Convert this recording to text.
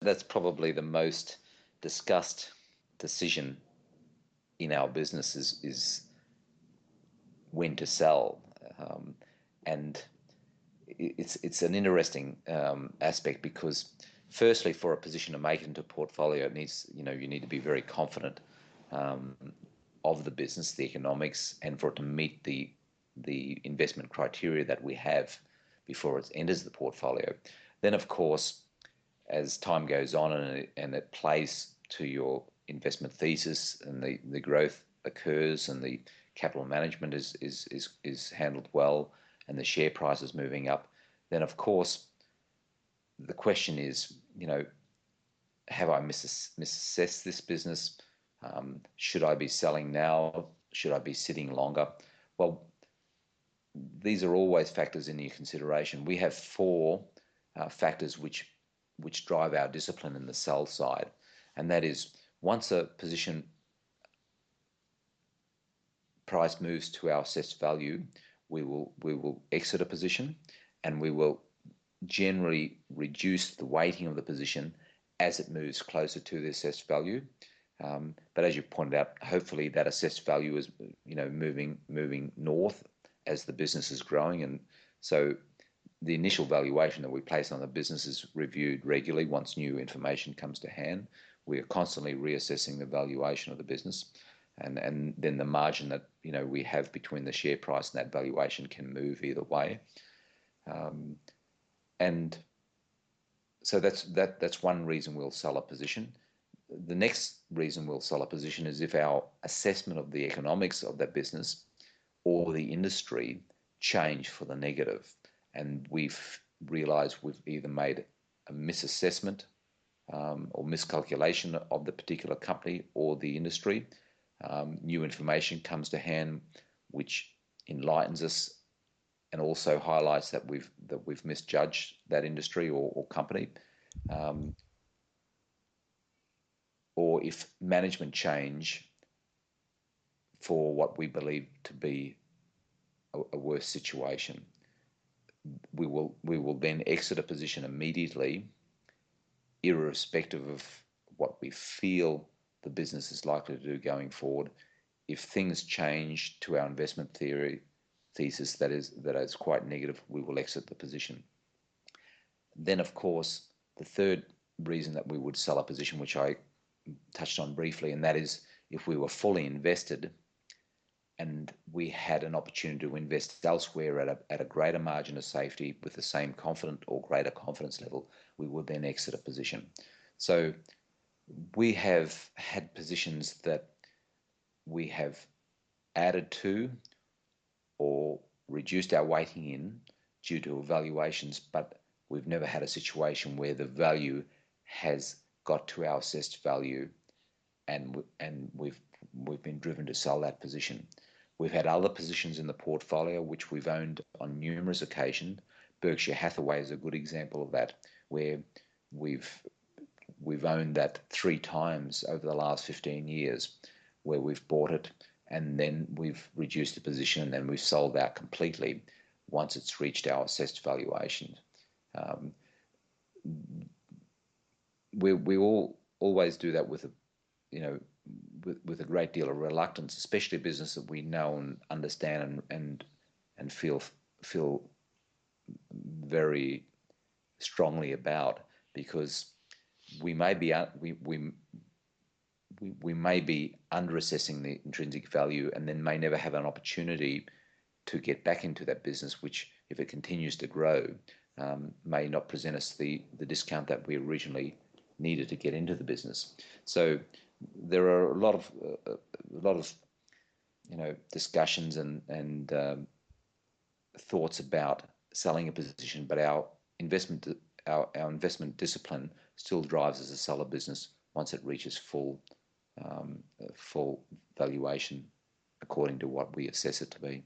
That's probably the most discussed decision in our business is when to sell. And it's an interesting aspect because firstly, for a position to make it into a portfolio, it needs, you need to be very confident of the business, the economics, and for it to meet the investment criteria that we have before it enters the portfolio. Then, of course, as time goes on and it plays to your investment thesis and the growth occurs and the capital management is handled well and the share price is moving up, then of course the question is, have I misassessed this business? Should I be selling now? Should I be sitting longer? Well, these are always factors in your consideration. We have four factors which drive our discipline in the sell side, and that is once a position price moves to our assessed value, we will exit a position, and we will generally reduce the weighting of the position as it moves closer to the assessed value. But as you pointed out, hopefully that assessed value is moving north as the business is growing, and so the initial valuation that we place on the business is reviewed regularly once new information comes to hand. We are constantly reassessing the valuation of the business, and then the margin that we have between the share price and that valuation can move either way. And so that's one reason we'll sell a position. The next reason we'll sell a position is if our assessment of the economics of that business or the industry change for the negative, and we've realized we've either made a misassessment or miscalculation of the particular company or the industry. New information comes to hand which enlightens us and also highlights that we've misjudged that industry or company. Or if management change for what we believe to be a worse situation, we will then exit a position immediately, irrespective of what we feel the business is likely to do going forward. If things change to our investment thesis that is quite negative, we will exit the position. Then, of course, the third reason that we would sell a position, which I touched on briefly, and that is if we were fully invested and we had an opportunity to invest elsewhere at a greater margin of safety with the same confident or greater confidence level, we would then exit a position. So we have had positions that we have added to or reduced our weighting in due to evaluations, but we've never had a situation where the value has got to our assessed value and we've been driven to sell that position. We've had other positions in the portfolio which we've owned on numerous occasions. Berkshire Hathaway is a good example of that, where we've owned that 3 times over the last 15 years, where we've bought it and then we've reduced the position and then we've sold out completely once it's reached our assessed valuation. We all always do that with a great deal of reluctance, especially a business that we know and understand and feel very strongly about, because we may be under assessing the intrinsic value and then may never have an opportunity to get back into that business, which, if it continues to grow, may not present us the discount that we originally needed to get into the business. So there are a lot of discussions and thoughts about selling a position, but our investment discipline still drives us to sell a business once it reaches full valuation according to what we assess it to be.